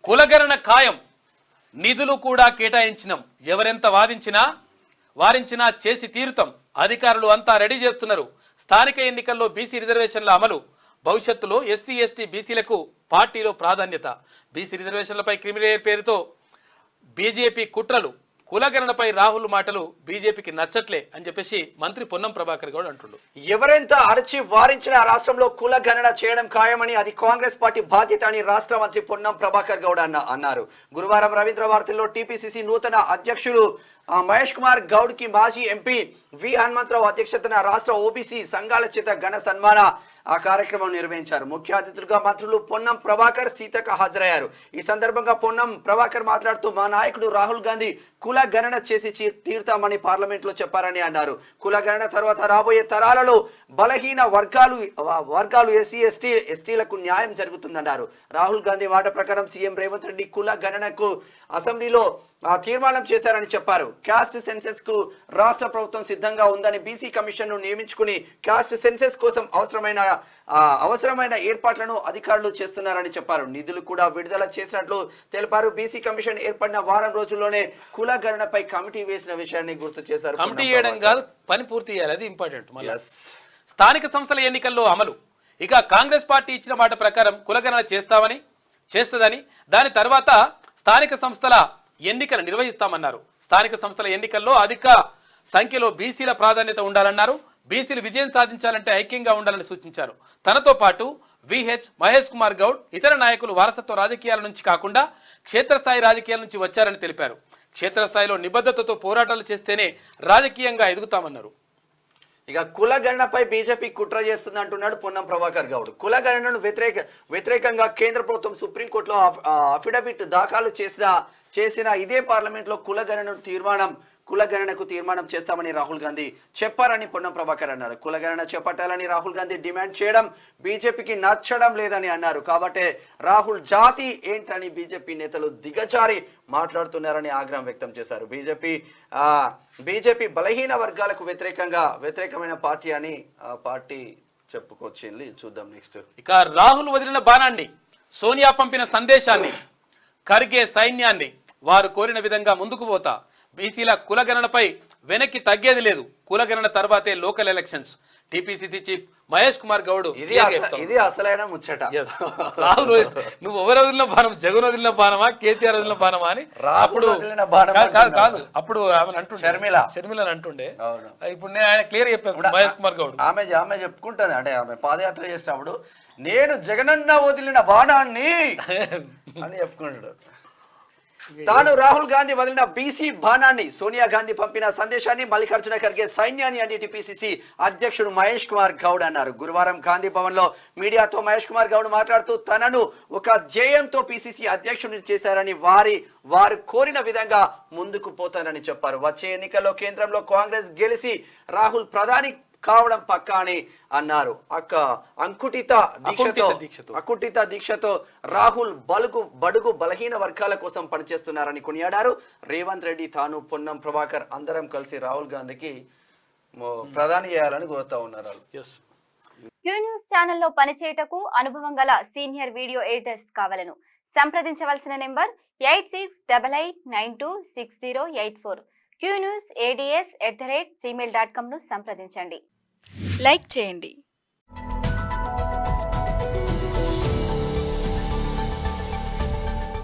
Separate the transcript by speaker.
Speaker 1: కులగణన ఖాయం, నిధులు కూడా కేటాయించినాం, ఎవరెంత వారించినా చేసి తీరుతాం, అధికారులు అంతా రెడీ చేస్తున్నారు. స్థానిక ఎన్నికల్లో బీసీ రిజర్వేషన్ల అమలు, భవిష్యత్తులో ఎస్సీ ఎస్టీ బీసీలకు పార్టీలో ప్రాధాన్యత. బీసీ రిజర్వేషన్లపై క్రిమినల్ పేరుతో బీజేపీ కుట్రలు, కులగణనపై రాహుల్ మాటలు బీజేపీకి నచ్చట్లే అని చెప్పేసి మంత్రి పొన్నం ప్రభాకర్ గౌడ్ అంటుండు.
Speaker 2: ఎవరెంత అరచి వారించిన రాష్ట్రంలో కులగణన చేయడం ఖాయమని అది కాంగ్రెస్ పార్టీ బాధ్యత అని రాష్ట్ర మంత్రి పొన్నం ప్రభాకర్ గౌడ్ అన్నారు. గురువారం రవీంద్ర భారతిలో టీపీసీసీ నూతన అధ్యక్షులు మహేష్ కుమార్ గౌడ్ కి మాజీ ఎంపీ వి హనుమంతరావు అధ్యక్షతన రాష్ట్ర ఓబీసీ సంఘాల చేత ఘన సన్మాన కార్యక్రమం నిర్వహించారు. ముఖ్య అతిథులుగా మంత్రులు పొన్నం ప్రభాకర్, సీతక్క హాజరయ్యారు. ఈ సందర్భంగా పొన్నం ప్రభాకర్ మాట్లాడుతూ మా నాయకుడు రాహుల్ గాంధీ కుల గణన చేసి తీరుతామని పార్లమెంట్ లో చెప్పారని అన్నారు. కుల గణన తర్వాత రాబోయే తరాలలో బలహీన వర్గాలు ఎస్టీలకు న్యాయం జరుగుతుందన్నారు. రాహుల్ గాంధీ మాట ప్రకారం సీఎం రేవంత్ రెడ్డి కుల గణనకు అసెంబ్లీలో తీర్మానం చేశారని చెప్పారు. క్యాస్ట్ సెన్సెస్ కు రాష్ట్ర ప్రభుత్వం సిద్ధంగా ఉందని, బీసీ కమిషన్ ను నియమించుకుని క్యాస్ట్ సెన్సెస్ కోసం అవసరమైన ఏర్పాట్లను అధికారులు చేస్తున్నారని చెప్పారు. నిధులు కూడా విడుదల చేసినట్లు తెలిపారు. బీసీ కమిషన్ ఏర్పడిన వారం రోజుల్లోనే కుల గణనపై కమిటీ వేసిన విషయాన్ని గుర్తు చేశారు.
Speaker 1: కమిటీ చేయడం కాదు, పని పూర్తి చేయాలి, అది ఇంపార్టెంట్. స్థానిక సంస్థల ఎన్నికల్లో అమలు, ఇక కాంగ్రెస్ పార్టీ ఇచ్చిన మాట ప్రకారం కులగణన చేస్తుందని, దాని తర్వాత స్థానిక సంస్థల ఎన్నికలు నిర్వహిస్తామన్నారు. స్థానిక సంస్థల ఎన్నికల్లో అధిక సంఖ్యలో బీసీల ప్రాధాన్యత ఉండాలన్నారు. బీసీలు విజయం సాధించాలంటే ఐక్యంగా ఉండాలని సూచించారు. తనతో పాటు మహేష్ కుమార్ గౌడ్, ఇతర నాయకులు వారసత్వ రాజకీయాల నుంచి కాకుండా క్షేత్రస్థాయి రాజకీయాల నుంచి వచ్చారని తెలిపారు. క్షేత్రస్థాయిలో నిబద్ధతతో పోరాటాలు చేస్తేనే రాజకీయంగా ఎదుగుతామన్నారు.
Speaker 2: ఇక కులగణనపై బీజేపీ కుట్ర చేస్తుంది అంటున్నాడు పొన్నం ప్రభాకర్ గౌడ్. కులగణనను వ్యతిరేకంగా కేంద్ర ప్రభుత్వం సుప్రీంకోర్టులో అఫిడవిట్ దాఖలు చేసిన ఇదే పార్లమెంట్ లో కులగణనకు తీర్మానం చేస్తామని రాహుల్ గాంధీ చెప్పారని పొన్నం ప్రభాకర్ అన్నారు. కులగణన చేపట్టాలని రాహుల్ గాంధీ డిమాండ్ చేయడం బీజేపీకి నచ్చడం లేదని అన్నారు. కాబట్టే రాహుల్ జాతి ఏంటని బీజేపీ నేతలు దిగజారి మాట్లాడుతున్నారని ఆగ్రహం వ్యక్తం చేశారు. బీజేపీ బలహీన వర్గాలకు వ్యతిరేకమైన పార్టీ అని పార్టీ చెప్పుకొచ్చింది. చూద్దాం నెక్స్ట్.
Speaker 1: ఇక రాహుల్ వదిలిన బాణాన్ని, సోనియా పంపిన సందేశాన్ని, ఖర్గే సైన్యాన్ని, వారు కోరిన విధంగా ముందుకు పోతా, బీసీల కులగణనపై వెనక్కి తగ్గేది లేదు, కులగణన తర్వాతే local elections. TPCC chief Mahesh Kumar Goud.
Speaker 2: ఇది అసలైన ముచ్చట.
Speaker 1: రాహుల్ నువ్వు ఎవరు వదిలిన బాణం, జగన్ వదిలిన బాణమా, కేటీఆర్ వదిలిన బాణమా అని అప్పుడు కాదు, అప్పుడు ఆమె అంటుండే, షర్మిల అంటుండే. ఇప్పుడు నేను ఆయన క్లియర్ చెప్పాను మహేష్ కుమార్ గౌడ్.
Speaker 2: ఆమె చెప్పుకుంటుంది, అంటే ఆమె పాదయాత్ర చేసినప్పుడు నేను జగనన్న వదిలిన బాణాన్ని అని చెప్పుకుంటాడు. తాను రాహుల్ గాంధీ వదిలిన బీసీ బాణాన్ని, సోనియా గాంధీ పంపిన సందేశాన్ని, మల్లికార్జున ఖర్గే సైన్యాన్ని అని టీపీసీసీ అధ్యక్షుడు మహేష్ కుమార్ గౌడ్ అన్నారు. గురువారం గాంధీ భవన్ లో మీడియాతో మహేష్ కుమార్ గౌడ్ మాట్లాడుతూ తనను ఒక ధ్యేయంతో పీసీసీ అధ్యక్షుడిని చేశారని, వారు కోరిన విధంగా ముందుకు పోతానని చెప్పారు. వచ్చే ఎన్నికల్లో కేంద్రంలో కాంగ్రెస్ గెలిచి రాహుల్ ప్రధాని కావడం పక్కా అని అన్నారు. అకుంఠిత దీక్షతో రాహుల్ బడుగు బలహీన వర్గాల కోసం పనిచేస్తున్నారని కొనియాడారు. రేవంత్ రెడ్డి, తాను, పొన్నం ప్రభాకర్ అందరం కలిసి రాహుల్ గాంధీకి ప్రధాని చేయాలని కోరుతా ఉన్నారు.
Speaker 3: క్యూ న్యూస్ ఛానల్లో పనిచేయటకు అనుభవం గల సీనియర్ వీడియో ఎడిటర్స్ కావాలను సంప్రదించవలసిన నెంబర్ 8688926084. qnewsads@gmail.com ను సంప్రదించండి.
Speaker 4: లైక్ చేయండి.